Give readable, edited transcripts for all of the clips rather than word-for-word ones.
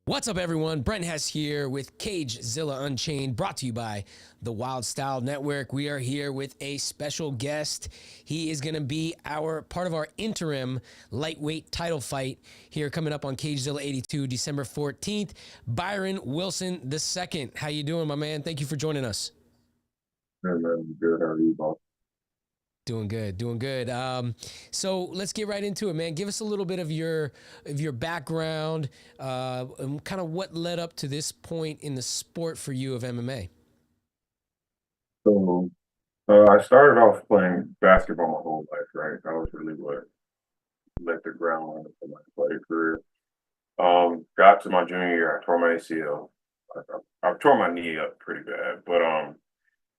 What's up, everyone? Brent Hess here with Cagezilla Unchained, brought to you by the Wild Style Network. We are here with a special guest. He is going to be our part of our interim lightweight title fight here coming up on Cagezilla 82, December 14th. Byron Wilson II. How you doing, my man? Thank you for joining us. Hey man, good. How are you, boss? Doing good, doing good. So let's get right into it, man. Give us a little bit of your background, and kind of what led up to this point in the sport for you of MMA. So, I started off playing basketball my whole life, right? That was really what let the ground run for my play career. Got to my junior year, I tore my ACL. I tore my knee up pretty bad, but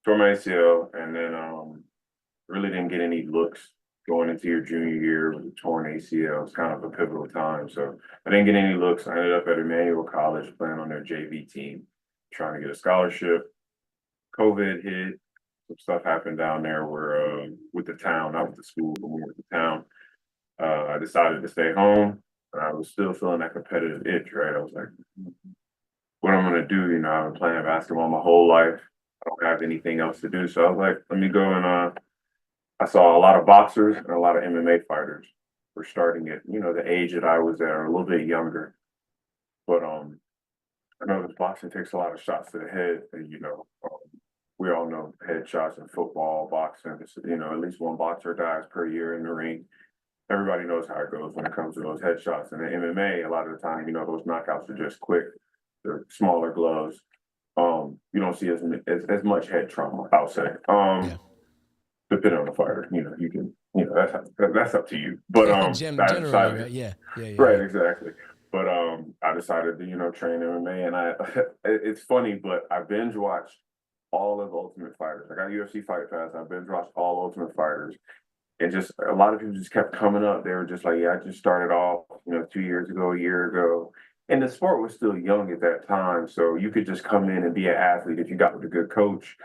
tore my ACL, and then really didn't get any looks going into your junior year with a torn ACL. It's kind of a pivotal time, so I didn't get any looks. I ended up at Emmanuel College playing on their JV team, trying to get a scholarship. COVID hit. Some stuff happened down there where with the town, not with the school, but more with the town. I decided to stay home, and I was still feeling that competitive itch, right? I was like, what I'm gonna do, I've been playing basketball my whole life. I don't have anything else to do. So I was like, let me go and I saw a lot of boxers and a lot of MMA fighters were starting at, the age that I was at, or a little bit younger. But I know that boxing takes a lot of shots to the head, and we all know headshots in football, boxing. At least one boxer dies per year in the ring. Everybody knows how it goes when it comes to those headshots. And in MMA, a lot of the time, those knockouts are just quick. They're smaller gloves. You don't see as much head trauma, I'll say. Yeah. Depending on the fighter, you can, that's up to you. But I Generally, decided, right? Yeah, yeah, yeah, right, yeah. exactly. But I decided to, train MMA, and it's funny, but I binge watched all of Ultimate Fighters. I got UFC Fight Pass. I binge watched all Ultimate Fighters, and just a lot of people just kept coming up. They were just like, "Yeah, I just started off, 2 years ago, a year ago." And the sport was still young at that time, so you could just come in and be an athlete if you got with a good coach.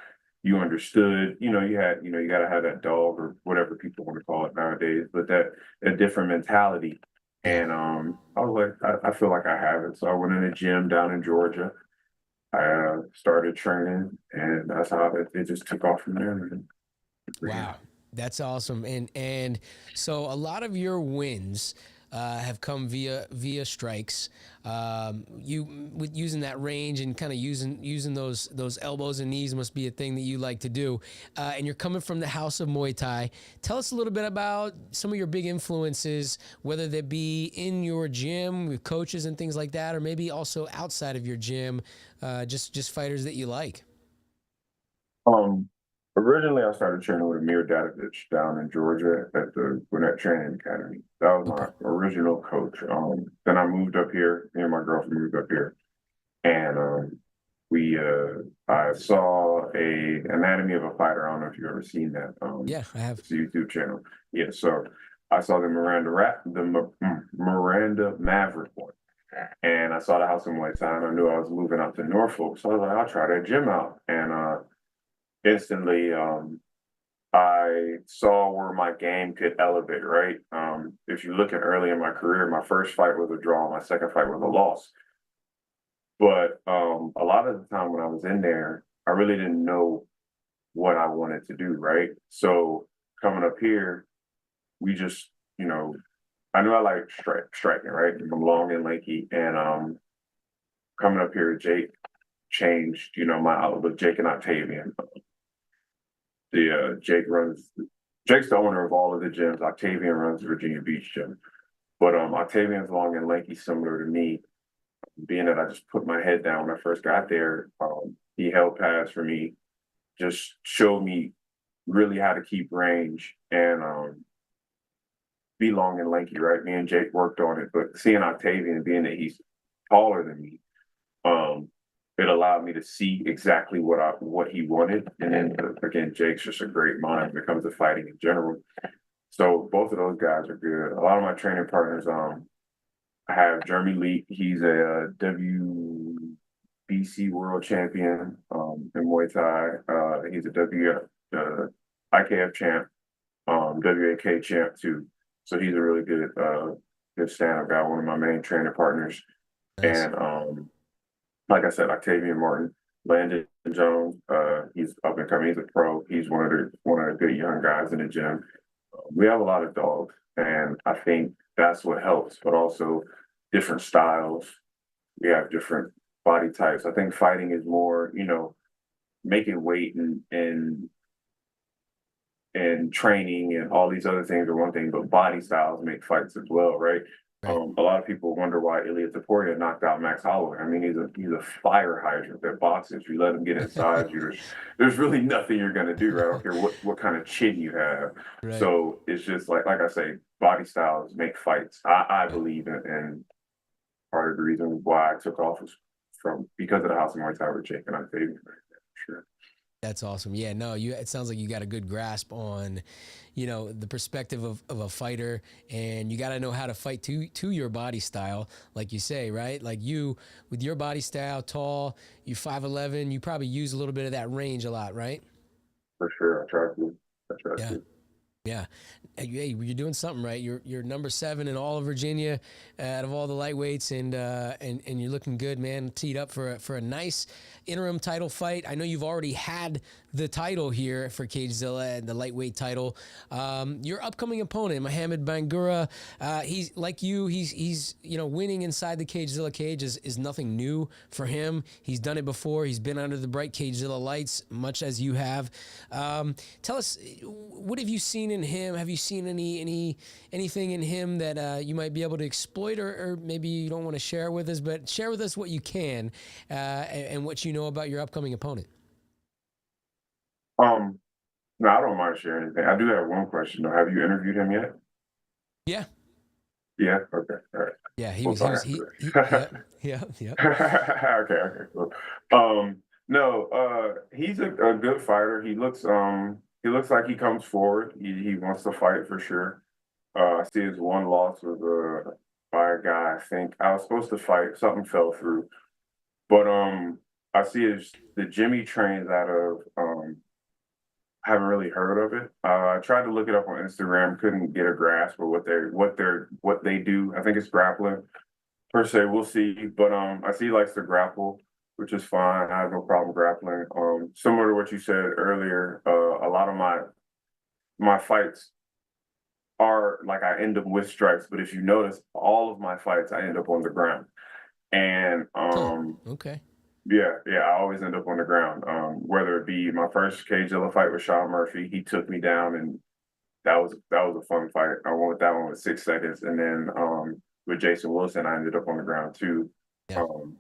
You understood, you had, you got to have that dog or whatever people want to call it nowadays, but that a different mentality. Yeah. And I was like, I feel like I have it. So I went in a gym down in Georgia. I started training, and that's how it just took off from there. Man. Wow, that's awesome. And so a lot of your wins have come via strikes. You with using that range and kind of using those elbows and knees must be a thing that you like to do. And you're coming from the house of Muay Thai. Tell us a little bit about some of your big influences, whether they be in your gym with coaches and things like that, or maybe also outside of your gym, just fighters that you like. Um, Originally, I started training with Amir Dadovich down in Georgia at the Gwinnett Training Academy. That was Okay. my original coach. Then I moved up here. Me and my girlfriend moved up here, and we I saw a Anatomy of a Fighter. I don't know if you've ever seen that. Yeah, I have. It's a YouTube channel. Yeah, so I saw the Miranda Maverick one, and I saw the House of Muay Thai, and I knew I was moving out to Norfolk, so I was like, I'll try that gym out, and instantly, I saw where my game could elevate, right? If you look at early in my career, my first fight was a draw, my second fight was a loss. But a lot of the time when I was in there, I really didn't know what I wanted to do, right? So coming up here, we just, I knew I like striking, right? I'm long and lanky, and coming up here, Jake changed, my outlook. Jake and Octavian. Jake's the owner of all of the gyms. Octavian runs the Virginia Beach gym. But Octavian's long and lanky, similar to me. Being that I just put my head down when I first got there, he held pads for me, just showed me really how to keep range and be long and lanky, right? Me and Jake worked on it, but seeing Octavian, being that he's taller than me, um, it allowed me to see exactly what he wanted. And then again, Jake's just a great mind when it comes to fighting in general. So both of those guys are good. A lot of my training partners, I have Jeremy Lee. He's a WBC world champion in Muay Thai. He's a IKF champ, WAK champ too. So he's a really good stand-up guy. One of my main training partners. Nice. And like I said, Octavian Martin, Landon Jones, he's up and coming. He's a pro. He's one of the good young guys in the gym. We have a lot of dogs, and I think that's what helps. But also different styles. We have different body types. I think fighting is more, making weight and training and all these other things are one thing, but body styles make fights as well, right? Right. A lot of people wonder why Ilya Taporia knocked out Max Holloway. I mean, he's a fire hydrant that boxes. You let him get inside you. There's really nothing you're gonna do, right? I don't care what kind of chin you have. Right. So it's just like I say, body styles make fights. I Right. believe in, and part of the reason why I took off was because of the House of Muay Thai with Jake and Octavian. Sure. That's awesome. Yeah, no, it sounds like you got a good grasp on, the perspective of a fighter, and you got to know how to fight to your body style, like you say, right? Like you, with your body style, tall, you 5'11", you probably use a little bit of that range a lot, right? For sure. I try to. I try Yeah. to. Yeah, hey, you're doing something right. You're number 7 in all of Virginia, out of all the lightweights, and you're looking good, man. Teed up for a nice interim title fight. I know you've already had the title here for Cagezilla and the lightweight title. Your upcoming opponent, Mohamed Bangura, he's like you. He's winning inside the Cagezilla cage is nothing new for him. He's done it before. He's been under the bright Cagezilla lights, much as you have. Tell us, what have you seen in him? Have you seen anything in him that you might be able to exploit, or maybe you don't want to share with us, but share with us what you can, and what you know about your upcoming opponent. Um, no, I don't mind sharing anything. I do have one question though. Have you interviewed him yet? Yeah, Yeah. Okay. All right. yeah, We'll talk yep, after yep, yep. Okay. Okay. Cool. No. He's a good fighter. He looks like he comes forward. He wants to fight for sure. I see his one loss was by a guy. I think I was supposed to fight. Something fell through. But I see the Jimmy trains out of haven't really heard of it. I tried to look it up on Instagram, couldn't get a grasp of what they do. I think it's grappling per se. We'll see. But I see he likes to grapple, which is fine. I have no problem grappling. Similar to what you said earlier, a lot of my fights are like I end up with strikes, but if you notice, all of my fights I end up on the ground. And Huh. Okay. yeah, I always end up on the ground. Whether it be my first Cagezilla fight with Sean Murphy, he took me down, and that was a fun fight. I won that one with 6 seconds, and then with Jason Wilson, I ended up on the ground too. Yeah. Um,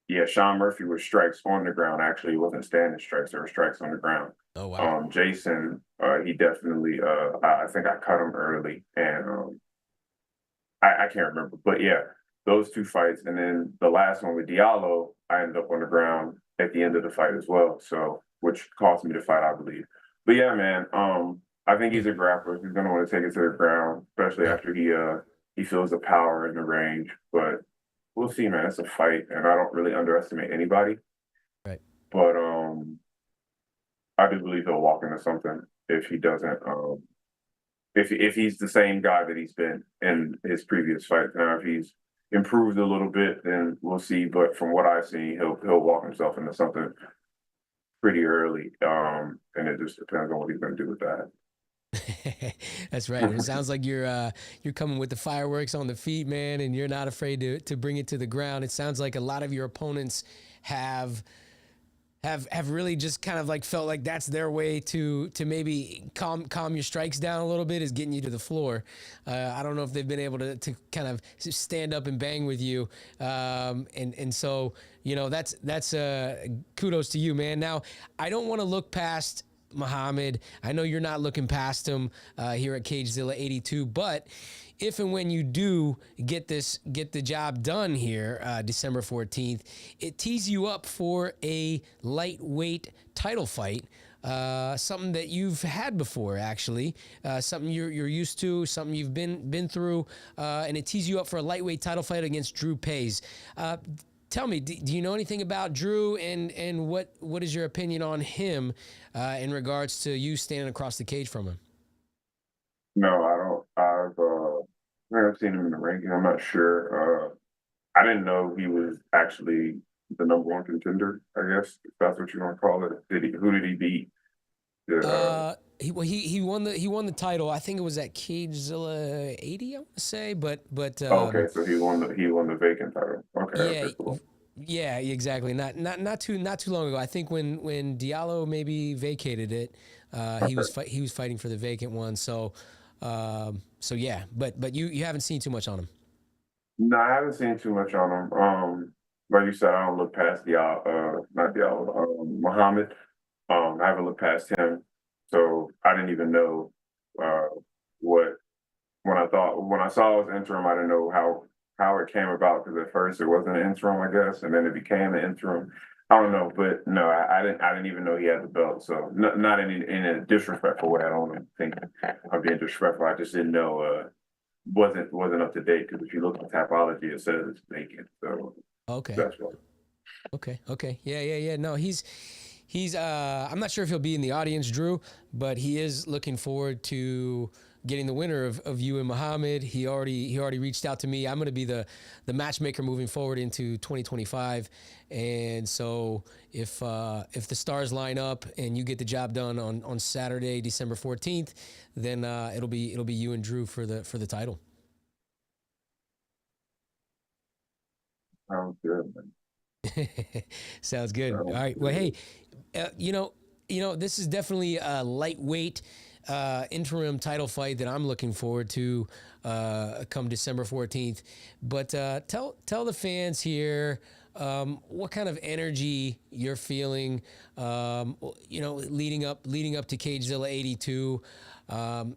yeah, Sean Murphy was strikes on the ground. Actually, it wasn't standing strikes; there were strikes on the ground. Oh wow. Jason, he definitely. I think I cut him early, and I can't remember, but yeah, those two fights, and then the last one with Diallo, I ended up on the ground at the end of the fight as well. So, which cost me the fight, I believe. But yeah, man, I think he's a grappler. He's gonna want to take it to the ground, especially Yeah. after he feels the power in the range. But we'll see, man. It's a fight, and I don't really underestimate anybody. Right. But I do believe he'll walk into something if he doesn't. If he's the same guy that he's been in his previous fight. Now, if he's improved a little bit, then we'll see. But from what I've seen, he'll walk himself into something pretty early. And it just depends on what he's going to do with that. That's right. It sounds like you're coming with the fireworks on the feet, man, and you're not afraid to bring it to the ground. It sounds like a lot of your opponents have really just kind of like felt like that's their way to maybe calm your strikes down a little bit, is getting you to the floor. I don't know if they've been able to kind of stand up and bang with you, and so that's kudos to you, man. Now I don't want to look past Muhammad. I know you're not looking past him here at Cagezilla 82, but if and when you do get the job done here, December 14th, it tees you up for a lightweight title fight. Something that you've had before, actually, something you're used to, something you've been through, and it tees you up for a lightweight title fight against Drew Pays. Tell me, do you know anything about Drew, and what is your opinion on him in regards to you standing across the cage from him? No, I don't. I've seen him in the ranking. I'm not sure. I didn't know he was actually the number one contender. I guess if that's what you want to call it. Who did he beat? The, He won the title. I think it was at Cagezilla 80, I want to say, but okay, so he won the vacant title. Okay, yeah, okay, cool. yeah, exactly. Not too long ago. I think when Diallo maybe vacated it, Okay. he was fighting for the vacant one. So yeah, but you haven't seen too much on him. No, I haven't seen too much on him. Like you said, I don't look past not Diallo, Muhammad. I haven't looked past him, so I didn't even know uh what when I saw it was interim, I didn't know how it came about because at first it wasn't an interim, I guess, and then it became an interim. I don't know, but no, I didn't even know he had the belt. So not in a disrespectful way. I don't think I'm being disrespectful. I just didn't know wasn't up to date because if you look at Tapology, it says it's vacant. So Okay. that's what. Okay. Yeah. No, he's I'm not sure if he'll be in the audience, Drew, but he is looking forward to getting the winner of you and Muhammad. He already reached out to me. I'm going to be the matchmaker moving forward into 2025. And so if the stars line up and you get the job done on Saturday, December 14th, then it'll be you and Drew for the title. Sounds good, man. Sounds good. All Sounds right. Well, hey, good. this is definitely a lightweight interim title fight that I'm looking forward to come December 14th. But tell the fans here what kind of energy you're feeling. Leading up to Cagezilla 82.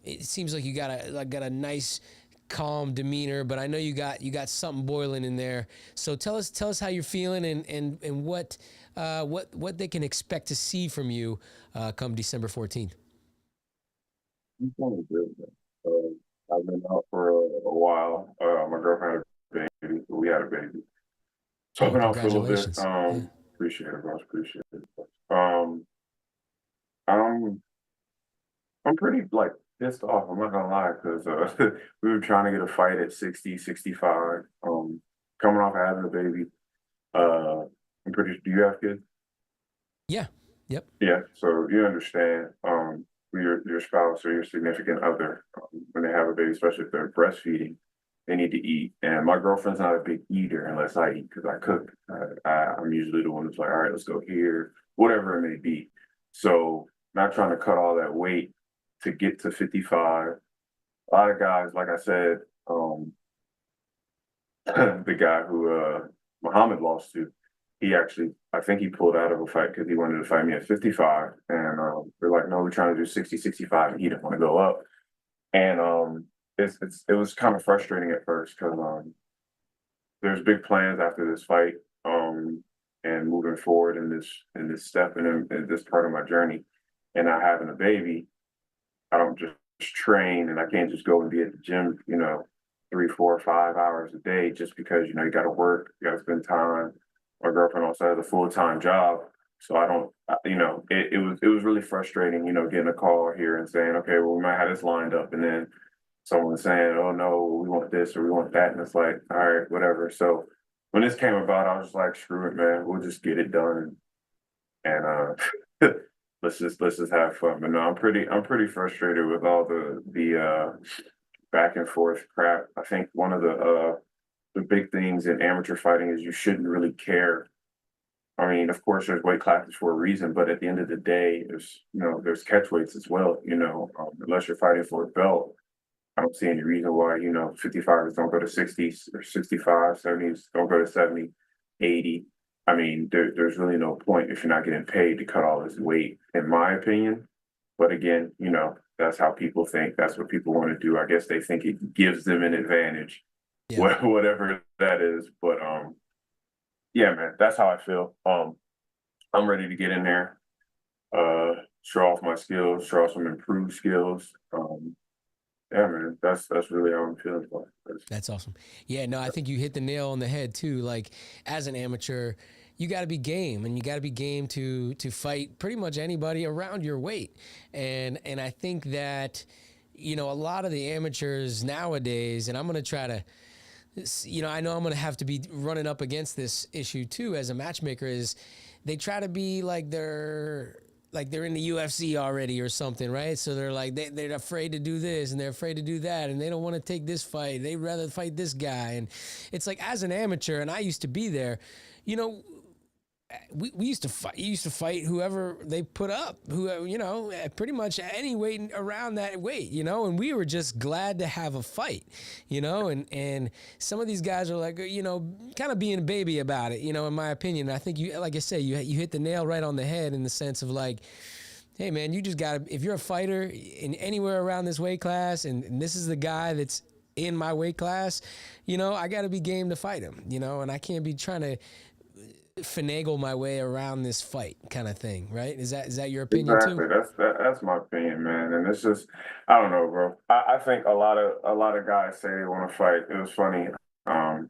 It seems like you got a nice calm demeanor, but I know you got something boiling in there. So tell us how you're feeling and what they can expect to see from you come December 14th. I'm feeling good, man. I've been out for a while. My girlfriend had a baby. We had a baby. So I've Oh, been out for a little bit. congratulations. Yeah. Appreciate it, bro. Appreciate it. Um, I'm I'm pretty like pissed off. I'm not gonna lie, because we were trying to get a fight at 60, 65. Coming off of having a baby. I'm pretty. Do you have kids? Yeah. Yep. Yeah. So you understand. Your spouse or your significant other, when they have a baby, especially if they're breastfeeding, they need to eat. And my girlfriend's not a big eater unless I eat because I cook. I'm usually the one who's like, all right, let's go here, whatever it may be. So not trying to cut all that weight to get to 55. A lot of guys, like I said, the guy who Muhammad lost to, he actually, I think he pulled out of a fight because he wanted to fight me at 55. And we're like, no, we're trying to do 60, 65, and he didn't want to go up. And it was kind of frustrating at first because there's big plans after this fight, and moving forward in this step in this part of my journey. And not having a baby, I don't just train, and I can't just go and be at the gym, 3, 4, 5 hours a day just because you got to work, you got to spend time. My girlfriend also has a full-time job, so I don't, it was really frustrating, getting a call here and saying, okay, well, we might have this lined up, and then someone saying, oh no, we want this or we want that, and it's like, all right, whatever. So when this came about, I was just like, screw it, man, we'll just get it done, and let's just have fun. But no, I'm pretty frustrated with all the back and forth crap. I think one of the big things in amateur fighting is you shouldn't really care. I mean, of course, there's weight classes for a reason, but at the end of the day, there's catch weights as well. Unless you're fighting for a belt, I don't see any reason why 55s don't go to 60s or 65, 70s don't go to 70, 80. I mean, there's really no point if you're not getting paid to cut all this weight, in my opinion. But again, that's how people think. That's what people want to do. I guess they think it gives them an advantage, Yeah. whatever that is. But yeah, man, that's how I feel. I'm ready to get in there, show off my skills, show off some improved skills. Yeah, man, that's really how I'm feeling for it. That's awesome. Yeah, no, I think you hit the nail on the head too. Like as an amateur, you got to be game, and you got to be game to fight pretty much anybody around your weight. And I think that a lot of the amateurs nowadays, and I'm gonna try to you know, I know I'm going to have to be running up against this issue too as a matchmaker, is they try to be like they're in the UFC already or something, right? So they're like, they're afraid to do this and they're afraid to do that, and they don't want to take this fight. They'd rather fight this guy. And it's like, as an amateur, and I used to be there, you know, we used to fight. You used to fight whoever they put up, who, you know, pretty much any weight around that weight, you know, and we were just glad to have a fight, you know, and some of these guys are like, you know, kind of being a baby about it, you know, in my opinion. I think you, like I say, you hit the nail right on the head in the sense of like, hey man, you just gotta, if you're a fighter in anywhere around this weight class, and this is the guy that's in my weight class, you know, I gotta be game to fight him, you know, and I can't be trying to finagle my way around this fight kind of thing, right? Is that your opinion Exactly. too? That's my opinion, man. And it's just, I don't know, bro. I think a lot of guys say they want to fight. It was funny. Um,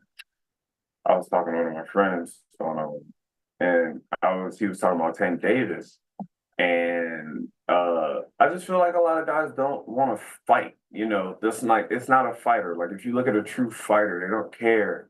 I was talking to one of my friends and he was talking about Tank Davis. And I just feel like a lot of guys don't want to fight. You know, that's like, it's not a fighter. Like, if you look at a true fighter, they don't care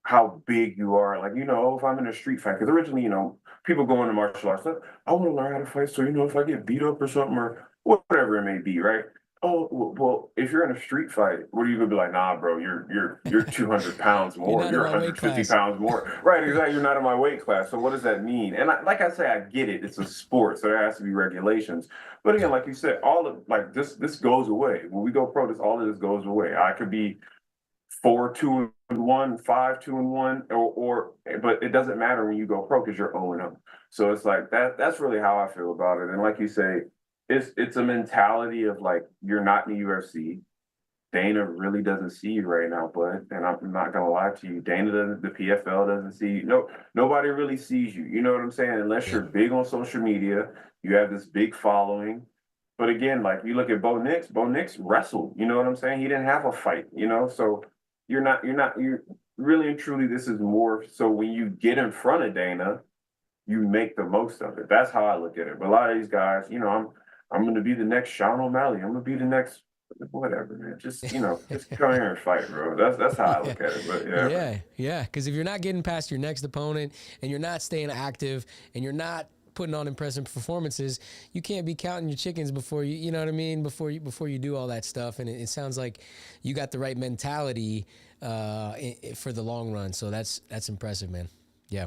how big you are. Like, you know, if I'm in a street fight, because originally, you know, people go into martial arts, like, I want to learn how to fight. So, you know, if I get beat up or something or whatever it may be, right? Oh, well, if you're in a street fight, what are you gonna be like? Nah, bro, you're 200 pounds You're more. not in You're my weight 150 class. pounds more. Right, exactly. You're not in my weight class. So what does that mean? And like I say, I get it. It's a sport, so there has to be regulations. But again, like you said, all of like this goes away. When we go pro, all of this goes away. I could be 4-2-1, 5-2-1, but it doesn't matter when you go pro because you're 0-0. So it's like that's really how I feel about it. And like you say, it's a mentality of like, you're not in the UFC. Dana really doesn't see you right now, bud. And I'm not gonna lie to you. Dana doesn't, the PFL doesn't see you. No, nobody really sees you. You know what I'm saying? Unless Yeah. you're big on social media, you have this big following. But again, like you look at Bo Nix wrestled. You know what I'm saying? He didn't have a fight, you know? So you're really and truly, this is more so when you get in front of Dana, you make the most of it. That's how I look at it. But a lot of these guys, you know, I'm gonna be the next Sean O'Malley. I'm gonna be the next whatever, man. Just, you know, just come here and fight, bro. That's how I Yeah. look at it. But yeah, man. Yeah. Because if you're not getting past your next opponent and you're not staying active and you're not putting on impressive performances, you can't be counting your chickens before you know what I mean? Before you do all that stuff. And it sounds like you got the right mentality for the long run. So that's impressive, man. Yeah.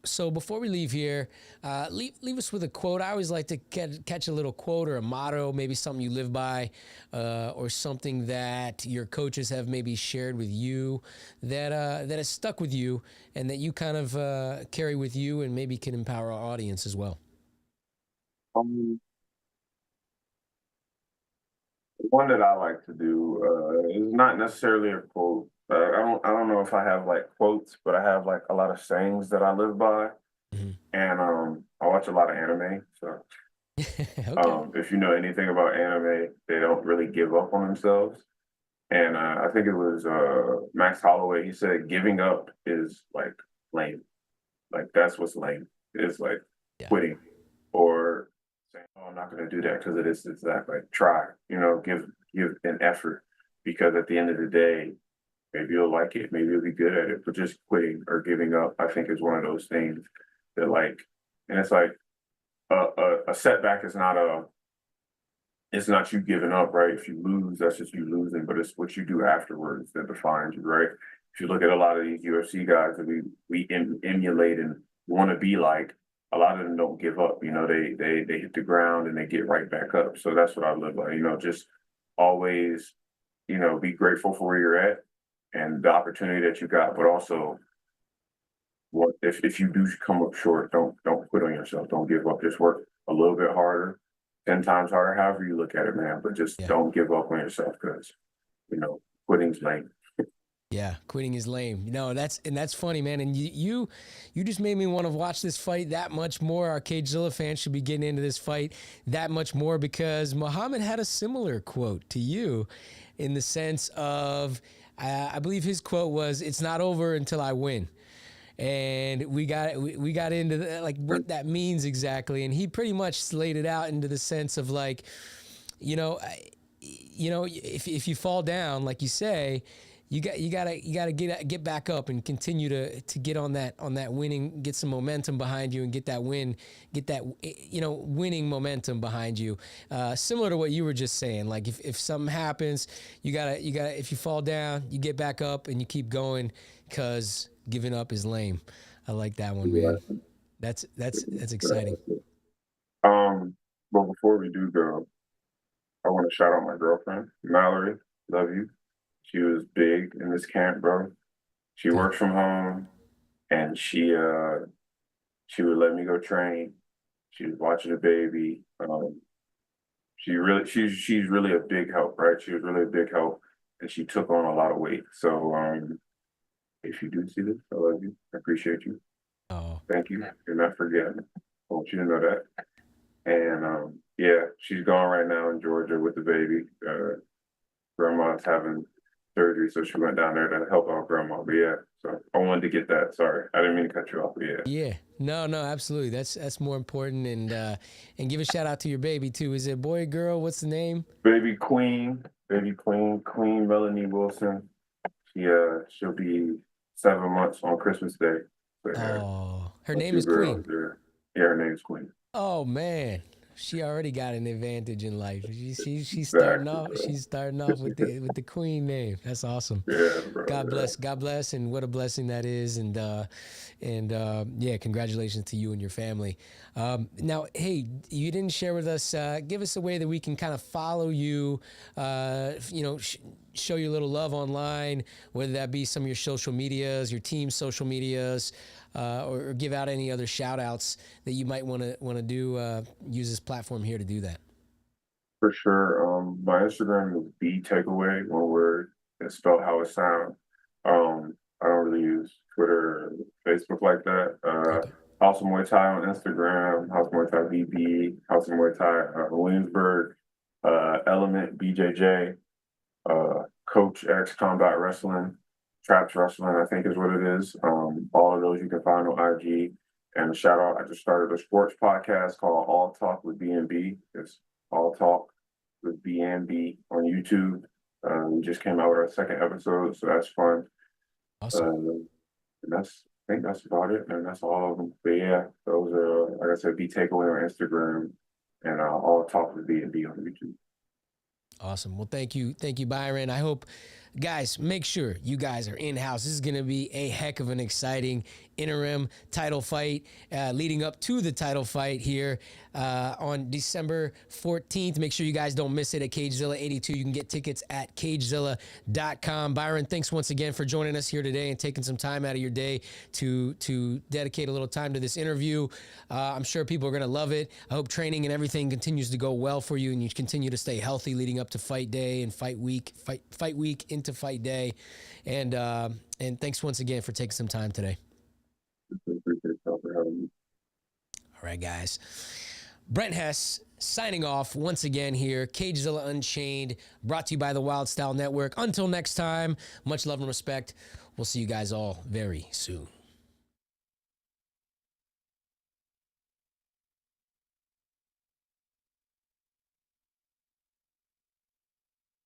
So before we leave here, leave us with a quote. I always like to catch a little quote or a motto, maybe something you live by, or something that your coaches have maybe shared with you that has stuck with you and that you kind of carry with you and maybe can empower our audience as well. One that I like to do is not necessarily a quote. I don't know if I have like quotes, but I have like a lot of sayings that I live by. Mhm. And I watch a lot of anime. So Okay. if you know anything about anime, they don't really give up on themselves. And I think it was Max Holloway. He said giving up is like lame. Like that's what's lame. It's like Yeah. quitting or saying, "Oh, I'm not going to do that because it's that." Like try, you know, give an effort because at the end of the day, maybe you'll like it, maybe you'll be good at it. But just quitting or giving up, I think, is one of those things that like, and it's like a setback is not a it's not you giving up, right? If you lose, that's just you losing, but it's what you do afterwards that defines you, right? If you look at a lot of these UFC guys that we emulate and want to be like, a lot of them don't give up. You know, they hit the ground and they get right back up. So that's what I live by. You know, just always, you know, be grateful for where you're at and the opportunity that you got, but also what if you do come up short, don't quit on yourself. Don't give up. Just work a little bit harder, 10 times harder, however you look at it, man. But just Yeah. don't give up on yourself because, you know, quitting's lame. Yeah, quitting is lame. No, that's funny, man. And you just made me want to watch this fight that much more. Our Cagezilla fans should be getting into this fight that much more because Muhammad had a similar quote to you, in the sense of, I believe his quote was, "It's not over until I win." And we got into like what that means exactly, and he pretty much laid it out into the sense of like, you know, you know, if you fall down, like you say, you gotta get back up and continue to get on that winning, get some momentum behind you and get that win, get that, you know, winning momentum behind you. Similar to what you were just saying, like if something happens, you gotta if you fall down, you get back up and you keep going, because giving up is lame. I like that one, man. That's exciting. But before we do go, I want to shout out my girlfriend, Mallory. Love you. She was big in this camp, bro. She works from home, and she would let me go train. She was watching the baby. She's really a big help, right? She was really a big help, and she took on a lot of weight. So if you do see this, I love you. I appreciate you. Oh, Thank you. You're not forgetting. I want you to know that. And yeah, she's gone right now in Georgia with the baby. Grandma's having surgery, so she went down there to help out grandma. But yeah, so I wanted to get that. Sorry, I didn't mean to cut you off. But yeah. yeah. No, absolutely. That's more important. And give a shout out to your baby too. Is it boy, girl? What's the name? Baby Queen, Queen Melanie Wilson. She'll be 7 months on Christmas Day. So, oh, her name is Queen. Yeah, her name is Queen. Oh man, she already got an advantage in life. She's starting off. She's starting off with the Queen name. That's awesome. Yeah, bro. God bless, and what a blessing that is. And yeah, congratulations to you and your family. Now, hey, you didn't share with us. Give us a way that we can kind of follow you. You know, show you a little love online, whether that be some of your social medias, your team's social medias. Or give out any other shout outs that you might want to do, use this platform here to do that. For sure. My Instagram is btakeaway, one word. It's spelled how it sounds. I don't really use Twitter or Facebook like that. Okay. House of Muay Thai on Instagram, House of Muay Thai BB, House of Muay Thai Williamsburg, Element BJJ, Coach X Combat Wrestling. Traps Wrestling, I think is what it is. All of those you can find on IG. And a shout out, I just started a sports podcast called All Talk with B&B. It's All Talk with B&B on YouTube. We just came out with our second episode, so that's fun. Awesome. And I think that's about it, and that's all of them. But yeah, those are, like I said, B Takeaway on Instagram and All Talk with B&B on YouTube. Awesome. Well, thank you, Byron. I hope, guys, make sure you guys are in-house. This is going to be a heck of an exciting interim title fight leading up to the title fight here on December 14th. Make sure you guys don't miss it at Cagezilla 82. You can get tickets at cagezilla.com. Byron, thanks once again for joining us here today and taking some time out of your day to dedicate a little time to this interview. I'm sure people are going to love it. I hope training and everything continues to go well for you and you continue to stay healthy leading up to fight day and fight week into fight day. And thanks once again for taking some time today. All right, guys. Brent Hess signing off once again here. Cagezilla Unchained, brought to you by the Wild Style Network. Until next time, much love and respect. We'll see you guys all very soon.